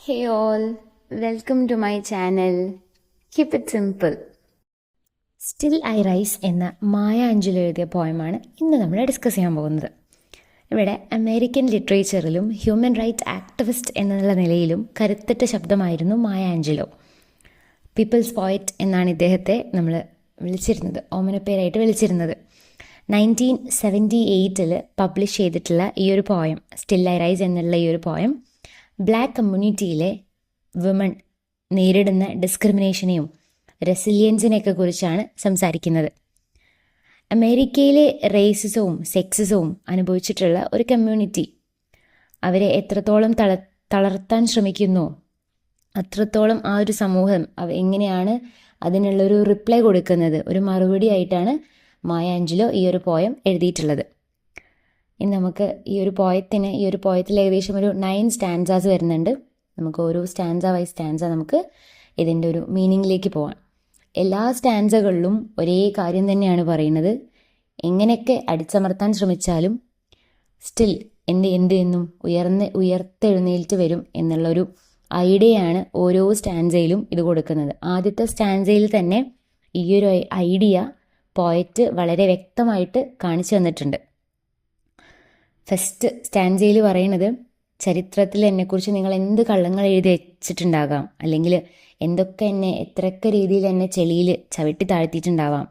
Hey all, welcome to my channel. Keep it simple. Still I rise എന്ന Maya Anjali എഴുതിയ പോയമാണ് ഇന്ന് നമ്മൾ discuss ചെയ്യാൻ പോകുന്നത്. ഇവിടെ അമേരിക്കൻ ലിറ്ററേച്ചറിലും ഹ്യൂമൻ റൈറ്റ് ആക്ടിവിസ്റ്റ് എന്നുള്ള നിലയിലും കരുത്തുറ്റ ശബ്ദമായിരുന്നു മായ ആഞ്ചലോ. പീപ്പിൾസ് പോയറ്റ് എന്നാണ് ഇദ്ദേഹത്തെ നമ്മൾ വിളിച്ചിരുന്നത്, ഓമനപ്പേരായിട്ട് വിളിച്ചിരുന്നത്. 1978 പബ്ലിഷ് ചെയ്തിട്ടുള്ള ഈ ഒരു പോയം, സ്റ്റിൽ ഐ റൈസ് എന്നുള്ള ഈ ഒരു പോയം, ബ്ലാക്ക് കമ്മ്യൂണിറ്റിയിലെ വിമൺ നേരിടുന്ന ഡിസ്ക്രിമിനേഷനെയും റെസിലിയൻസിനെയൊക്കെ കുറിച്ചാണ് സംസാരിക്കുന്നത്. അമേരിക്കയിലെ റേസിസവും സെക്സിസവും അനുഭവിച്ചിട്ടുള്ള ഒരു കമ്മ്യൂണിറ്റി, അവരെ എത്രത്തോളം തളർത്താൻ ശ്രമിക്കുന്നോ അത്രത്തോളം ആ ഒരു സമൂഹം എങ്ങനെയാണ് അതിനുള്ളൊരു റിപ്ലൈ കൊടുക്കുന്നത്, ഒരു മറുപടി ആയിട്ടാണ് മായ ആഞ്ചലോ ഈ ഒരു പോയം എഴുതിയിട്ടുള്ളത്. ഇനി നമുക്ക് ഈ ഒരു പോയത്തിൽ ഏകദേശം ഒരു 9 സ്റ്റാൻസാസ് വരുന്നുണ്ട്. നമുക്ക് ഓരോ സ്റ്റാൻസ ബൈ സ്റ്റാൻസ നമുക്ക് ഇതിൻ്റെ ഒരു മീനിങ്ങിലേക്ക് പോവാം. എല്ലാ സ്റ്റാൻസകളിലും ഒരേ കാര്യം തന്നെയാണ് പറയുന്നത്. എങ്ങനെയൊക്കെ അടിച്ചമർത്താൻ ശ്രമിച്ചാലും സ്റ്റിൽ എന്നും ഉയർത്തെഴുന്നേൽറ്റ് വരും എന്നുള്ളൊരു ഐഡിയയാണ് ഓരോ സ്റ്റാൻസയിലും ഇത് കൊടുക്കുന്നത്. ആദ്യത്തെ സ്റ്റാൻസയിൽ തന്നെ ഈ ഒരു ഐഡിയ പോയറ്റ് വളരെ വ്യക്തമായിട്ട് കാണിച്ചു തന്നിട്ടുണ്ട്. ഫസ്റ്റ് സ്റ്റാൻസയിൽ പറയുന്നത്, ചരിത്രത്തിൽ എന്നെക്കുറിച്ച് നിങ്ങൾ എന്ത് കള്ളങ്ങൾ എഴുതി വെച്ചിട്ടുണ്ടാകാം, അല്ലെങ്കിൽ എത്രയൊക്കെ രീതിയിൽ എന്നെ ചെളിയിൽ ചവിട്ടി താഴ്ത്തിയിട്ടുണ്ടാവാം,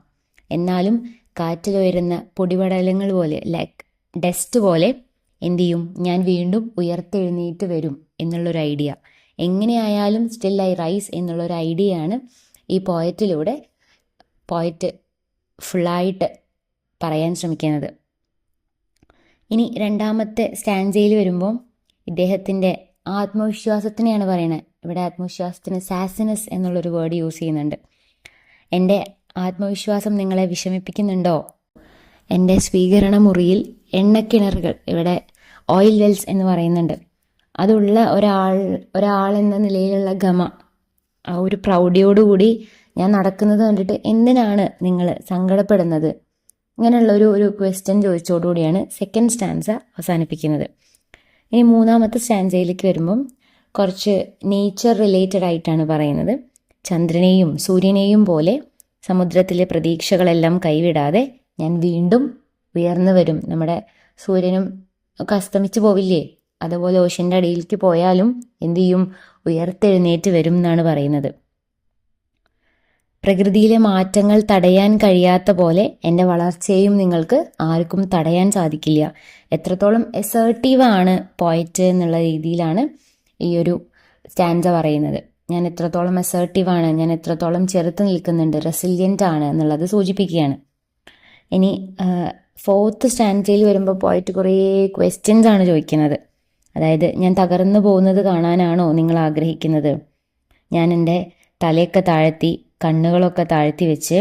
എന്നാലും കാറ്റിലുയരുന്ന പൊടിപടലങ്ങൾ പോലെ, ലൈക്ക് ഡസ്റ്റ് പോലെ ഞാൻ വീണ്ടും ഉയർത്തെഴുന്നേറ്റ് വരും എന്നുള്ളൊരു ഐഡിയ. എങ്ങനെയായാലും സ്റ്റിൽ ഐ റൈസ് എന്നുള്ളൊരു ഐഡിയയാണ് ഈ പോയറ്റിലൂടെ പോയറ്റ് ഫുള്ളായിട്ട് പറയാൻ ശ്രമിക്കുന്നത്. ഇനി രണ്ടാമത്തെ സ്റ്റാൻസയിൽ വരുമ്പോൾ ഇദ്ദേഹത്തിൻ്റെ ആത്മവിശ്വാസത്തിനെയാണ് പറയുന്നത്. ഇവിടെ ആത്മവിശ്വാസത്തിന് സാസിനസ് എന്നുള്ളൊരു വേർഡ് യൂസ് ചെയ്യുന്നുണ്ട്. എൻ്റെ ആത്മവിശ്വാസം നിങ്ങളെ വിഷമിപ്പിക്കുന്നുണ്ടോ? എൻ്റെ സ്വീകരണ മുറിയിൽ എണ്ണക്കിണറുകൾ, ഇവിടെ ഓയിൽ വെൽസ് എന്ന് പറയുന്നുണ്ട്, അതുള്ള ഒരാൾ എന്ന നിലയിലുള്ള ഗമ, ആ ഒരു പ്രൗഢിയോടുകൂടി ഞാൻ നടക്കുന്നത് കണ്ടിട്ട് എന്തിനാണ് നിങ്ങൾ സങ്കടപ്പെടുന്നത്? ഇങ്ങനെയുള്ള ഒരു ക്വസ്റ്റ്യൻ ചോദിച്ചോടുകൂടിയാണ് സെക്കൻഡ് സ്റ്റാൻസ അവസാനിപ്പിക്കുന്നത്. ഇനി മൂന്നാമത്തെ സ്റ്റാൻസയിലേക്ക് വരുമ്പം കുറച്ച് നേച്ചർ റിലേറ്റഡ് ആയിട്ടാണ് പറയുന്നത്. ചന്ദ്രനെയും സൂര്യനെയും പോലെ സമുദ്രത്തിലെ പ്രതീക്ഷകളെല്ലാം കൈവിടാതെ ഞാൻ വീണ്ടും ഉയർന്നു വരും. നമ്മുടെ സൂര്യനും ഒക്കെ അസ്തമിച്ച് പോവില്ലേ, അതുപോലെ ഓഷ്യൻ്റെ അടിയിലേക്ക് പോയാലും ഉയർത്തെഴുന്നേറ്റ് വരും എന്നാണ് പറയുന്നത്. പ്രകൃതിയിലെ മാറ്റങ്ങൾ തടയാൻ കഴിയാത്ത പോലെ എൻ്റെ വളർച്ചയെയും നിങ്ങൾക്ക് ആർക്കും തടയാൻ സാധിക്കില്ല. എത്രത്തോളം എസേർട്ടീവാണ് പോയറ്റ് എന്നുള്ള രീതിയിലാണ് ഈ ഒരു സ്റ്റാൻസ പറയുന്നത്. ഞാൻ എത്രത്തോളം എസേർട്ടീവാണ്, ഞാൻ എത്രത്തോളം ചെറുത്ത് നിൽക്കുന്നുണ്ട്, റെസിലിയൻ്റ് ആണ് എന്നുള്ളത് സൂചിപ്പിക്കുകയാണ്. ഇനി ഫോർത്ത് സ്റ്റാൻസയിൽ വരുമ്പോൾ പോയറ്റ് കുറേ ക്വസ്റ്റ്യൻസ് ആണ് ചോദിക്കുന്നത്. അതായത്, ഞാൻ തകർന്നു പോകുന്നത് കാണാനാണോ നിങ്ങൾ ആഗ്രഹിക്കുന്നത്? ഞാൻ എൻ്റെ തലയൊക്കെ താഴ്ത്തി, കണ്ണുകളൊക്കെ താഴ്ത്തി വെച്ച്,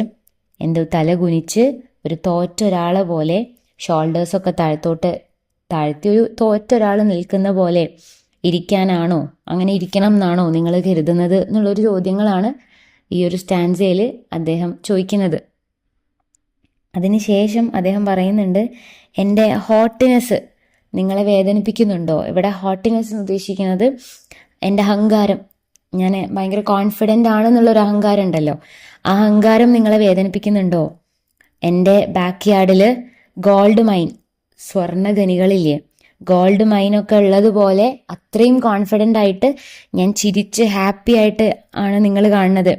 തല കുനിച്ച് ഒരു തോറ്റ ഒരാളെ പോലെ, ഷോൾഡേഴ്സൊക്കെ താഴ്ത്തി ഒരു തോറ്റ ഒരാൾ നിൽക്കുന്ന പോലെ ഇരിക്കാനാണോ, അങ്ങനെ ഇരിക്കണം എന്നാണോ നിങ്ങൾ കരുതുന്നത് എന്നുള്ളൊരു ചോദ്യങ്ങളാണ് ഈ ഒരു സ്റ്റാൻസയിൽ അദ്ദേഹം ചോദിക്കുന്നത്. അതിനുശേഷം അദ്ദേഹം പറയുന്നുണ്ട്, എൻ്റെ ഹോട്ടിനെസ് നിങ്ങളെ വേദനിപ്പിക്കുന്നുണ്ടോ? ഇവിടെ ഹോട്ടിനെസ് എന്ന് ഉദ്ദേശിക്കുന്നത് എൻ്റെ അഹങ്കാരം, ഞാൻ ഭയങ്കര കോൺഫിഡൻ്റ് ആണെന്നുള്ളൊരു അഹങ്കാരം ഉണ്ടല്ലോ, ആ അഹങ്കാരം നിങ്ങളെ വേദനിപ്പിക്കുന്നുണ്ടോ? എൻ്റെ ബാക്ക് യാർഡിൽ ഗോൾഡ് മൈൻ, സ്വർണ്ണഖനികളില്ലേ, ഗോൾഡ് മൈനൊക്കെ ഉള്ളതുപോലെ അത്രയും കോൺഫിഡൻ്റ് ആയിട്ട് ഞാൻ ചിരിച്ച് ഹാപ്പി ആയിട്ട് ആണ് നിങ്ങൾ കാണുന്നത്.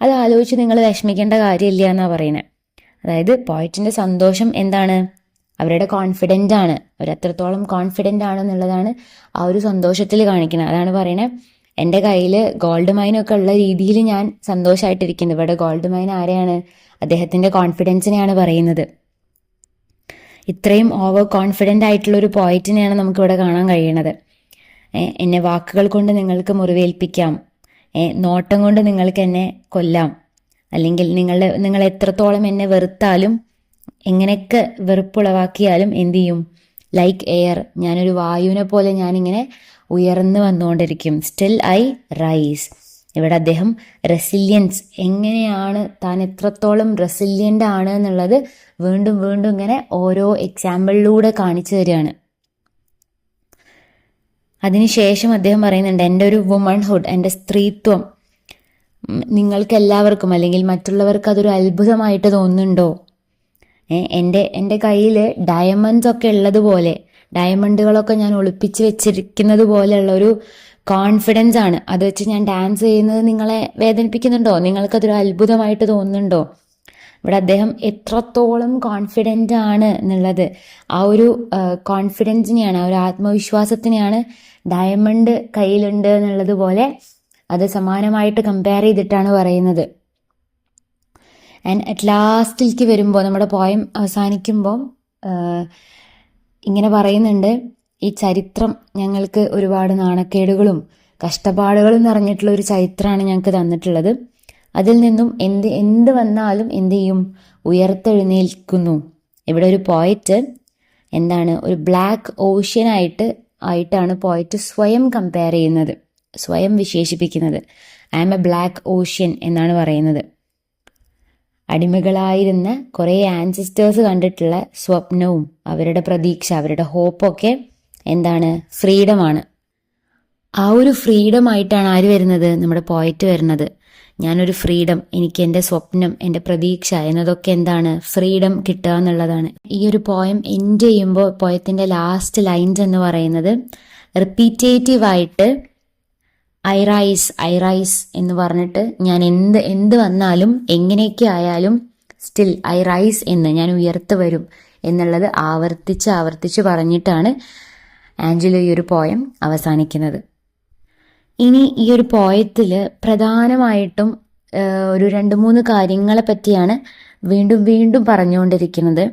അത് ആലോചിച്ച് നിങ്ങൾ വിഷമിക്കേണ്ട കാര്യമില്ല എന്നാണ് പറയുന്നത്. അതായത് പോയറ്റിൻ്റെ സന്തോഷം എന്താണ്? അവരുടെ കോൺഫിഡൻ്റ് ആണ്, അവരത്രത്തോളം കോൺഫിഡൻ്റ് ആണെന്നുള്ളതാണ് ആ ഒരു സന്തോഷത്തിൽ കാണിക്കുന്നത്. അതാണ് പറയുന്നത്, എൻ്റെ കയ്യിൽ ഗോൾഡ് മൈനൊക്കെ ഉള്ള രീതിയിൽ ഞാൻ സന്തോഷമായിട്ടിരിക്കുന്നത്. ഇവിടെ ഗോൾഡ് മൈൻ ആരെയാണ്? അദ്ദേഹത്തിൻ്റെ കോൺഫിഡൻസിനെയാണ് പറയുന്നത്. ഇത്രയും ഓവർ കോൺഫിഡൻ്റ് ആയിട്ടുള്ളൊരു പോയിറ്റിനെയാണ് നമുക്കിവിടെ കാണാൻ കഴിയണത്. എന്നെ വാക്കുകൾ കൊണ്ട് നിങ്ങൾക്ക് മുറിവേൽപ്പിക്കാം, നോട്ടം കൊണ്ട് നിങ്ങൾക്ക് എന്നെ കൊല്ലാം, അല്ലെങ്കിൽ നിങ്ങൾ എത്രത്തോളം എന്നെ വെറുത്താലും, എങ്ങനെയൊക്കെ വെറുപ്പുളവാക്കിയാലും ലൈക്ക് എയർ, ഞാനൊരു വായുവിനെ പോലെ ഞാനിങ്ങനെ ഉയർന്നു വന്നുകൊണ്ടിരിക്കും. Still I rise. ഇവിടെ അദ്ദേഹം റെസിലിയൻസ്, എങ്ങനെയാണ് താൻ എത്രത്തോളം റെസിലിയൻ്റ് ആണ് എന്നുള്ളത് വീണ്ടും വീണ്ടും ഇങ്ങനെ ഓരോ എക്സാമ്പിളിലൂടെ കാണിച്ചു തരികയാണ്. അതിനുശേഷം അദ്ദേഹം പറയുന്നുണ്ട്, എൻ്റെ ഒരു വുമൺഹുഡ്, എൻ്റെ സ്ത്രീത്വം നിങ്ങൾക്ക് എല്ലാവർക്കും അല്ലെങ്കിൽ മറ്റുള്ളവർക്ക് അതൊരു അത്ഭുതമായിട്ട് തോന്നുന്നുണ്ടോ? എൻ്റെ കയ്യിൽ ഡയമണ്ട്സ് ഒക്കെ ഉള്ളതുപോലെ, ഡയമണ്ടുകളൊക്കെ ഞാൻ ഒളിപ്പിച്ച് വെച്ചിരിക്കുന്നത് പോലെയുള്ള ഒരു കോൺഫിഡൻസ് ആണ്. അത് വെച്ച് ഞാൻ ഡാൻസ് ചെയ്യുന്നത് നിങ്ങളെ വേദനിപ്പിക്കുന്നുണ്ടോ? നിങ്ങൾക്കതൊരു അത്ഭുതമായിട്ട് തോന്നുന്നുണ്ടോ? ഇവിടെ അദ്ദേഹം എത്രത്തോളം കോൺഫിഡൻ്റ് ആണ് എന്നുള്ളത്, ആ ഒരു കോൺഫിഡൻസിനെയാണ്, ആ ഒരു ആത്മവിശ്വാസത്തിനെയാണ് ഡയമണ്ട് കയ്യിലുണ്ട് എന്നുള്ളത് പോലെ അത് സമാനമായിട്ട് കമ്പയർ ചെയ്തിട്ടാണ് പറയുന്നത്. ആൻഡ് അറ്റ് ലാസ്റ്റിലേക്ക് വരുമ്പോൾ, നമ്മുടെ പോയം അവസാനിക്കുമ്പോൾ ഇങ്ങനെ പറയുന്നുണ്ട്, ഈ ചരിത്രം ഞങ്ങൾക്ക് ഒരുപാട് നാണക്കേടുകളും കഷ്ടപ്പാടുകളും നിറഞ്ഞിട്ടുള്ള ഒരു ചരിത്രമാണ് ഞങ്ങൾക്ക് തന്നിട്ടുള്ളത്. അതിൽ നിന്നും എന്ത് വന്നാലും എന്ത് ചെയ്യും? ഉയർത്തെഴുന്നേൽക്കുന്നു. ഇവിടെ ഒരു പോയറ്റ് എന്താണ്, ഒരു ബ്ലാക്ക് ഓഷ്യൻ ആയിട്ടാണ് പോയറ്റ് സ്വയം കമ്പയർ ചെയ്യുന്നത്, സ്വയം വിശേഷിപ്പിക്കുന്നത്. I am a black ocean എന്നാണ് പറയുന്നത്. അടിമകളായിരുന്ന കുറേ ആൻസിസ്റ്റേഴ്സ് കണ്ടിട്ടുള്ള സ്വപ്നവും അവരുടെ പ്രതീക്ഷ, അവരുടെ ഹോപ്പൊക്കെ എന്താണ്? ഫ്രീഡമാണ്. ആ ഒരു ഫ്രീഡമായിട്ടാണ് ആര് വരുന്നത്? നമ്മുടെ പോയറ്റ് വരുന്നത്. ഞാനൊരു ഫ്രീഡം, എനിക്ക് എൻ്റെ സ്വപ്നം, എൻ്റെ പ്രതീക്ഷ എന്നതൊക്കെ എന്താണ്? ഫ്രീഡം കിട്ടുക എന്നുള്ളതാണ്. ഈ ഒരു പോയം എൻഡ് ചെയ്യുമ്പോൾ പോയത്തിൻ്റെ ലാസ്റ്റ് ലൈൻസ് എന്ന് പറയുന്നത് റിപ്പീറ്റേറ്റീവായിട്ട് ഐ റൈസ് എന്ന് പറഞ്ഞിട്ട്, ഞാൻ എന്ത് വന്നാലും എങ്ങനെയൊക്കെ ആയാലും സ്റ്റിൽ ഐ റൈസ് എന്ന്, ഞാൻ ഉയർത്ത് വരും എന്നുള്ളത് ആവർത്തിച്ച് പറഞ്ഞിട്ടാണ് ആഞ്ചലോ ഈ ഒരു പോയം അവസാനിക്കുന്നത്. ഇനി ഈ ഒരു പോയത്തിൽ പ്രധാനമായിട്ടും ഒരു 2-3 കാര്യങ്ങളെ പറ്റിയാണ് വീണ്ടും പറഞ്ഞുകൊണ്ടിരിക്കുന്നത്.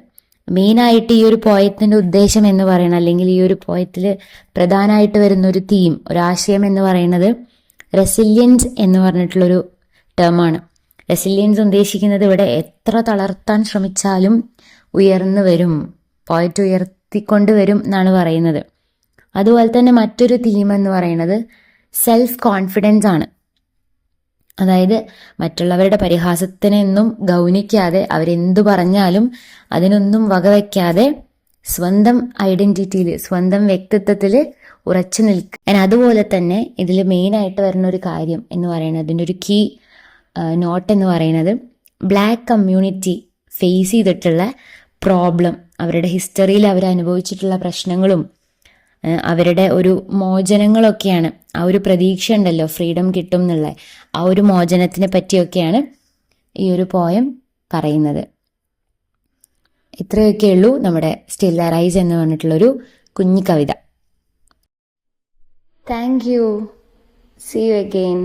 മെയിനായിട്ട് ഈ ഒരു പോയത്തിൻ്റെ ഉദ്ദേശം എന്ന് പറയുന്നത്, അല്ലെങ്കിൽ ഈ ഒരു പോയത്തിൽ പ്രധാനമായിട്ട് വരുന്ന ഒരു തീം, ഒരാശയം എന്ന് പറയുന്നത് റെസിലിയൻസ് എന്ന് പറഞ്ഞിട്ടുള്ളൊരു ടേമാണ്. റെസിലിയൻസ് ഉദ്ദേശിക്കുന്നത് ഇവിടെ എത്ര തളർത്താൻ ശ്രമിച്ചാലും ഉയർന്നു വരും, പോയറ്റ് ഉയർത്തിക്കൊണ്ട് വരും എന്നാണ് പറയുന്നത്. അതുപോലെ തന്നെ മറ്റൊരു തീം എന്ന് പറയുന്നത് സെൽഫ് കോൺഫിഡൻസ് ആണ്. അതായത് മറ്റുള്ളവരുടെ പരിഹാസത്തിനൊന്നും ഗൗനിക്കാതെ, അവരെന്തു പറഞ്ഞാലും അതിനൊന്നും വകവയ്ക്കാതെ സ്വന്തം ഐഡന്റിറ്റിയിൽ, സ്വന്തം വ്യക്തിത്വത്തിൽ ഉറച്ചു നിൽക്കുക. അതുപോലെ തന്നെ ഇതിൽ മെയിനായിട്ട് വരുന്ന ഒരു കാര്യം എന്ന് പറയുന്നത്, അതിൻ്റെ ഒരു കീ നോട്ട് എന്ന് പറയുന്നത്, ബ്ലാക്ക് കമ്മ്യൂണിറ്റി ഫേസ് ചെയ്തിട്ടുള്ള പ്രോബ്ലം, അവരുടെ ഹിസ്റ്ററിയിൽ അവർ അനുഭവിച്ചിട്ടുള്ള പ്രശ്നങ്ങളും അവരുടെ ഒരു മോചനങ്ങളൊക്കെയാണ്. ആ ഒരു പ്രതീക്ഷ ഉണ്ടല്ലോ, ഫ്രീഡം കിട്ടും എന്നുള്ള ആ ഒരു മോചനത്തിനെ പറ്റിയൊക്കെയാണ് ഈ ഒരു പോയം പറയുന്നത്. ഇത്രയൊക്കെയുള്ളൂ നമ്മുടെ സ്റ്റിൽ അറൈസ് എന്ന് പറഞ്ഞിട്ടുള്ളൊരു കുഞ്ഞു കവിത. Thank you. See you again.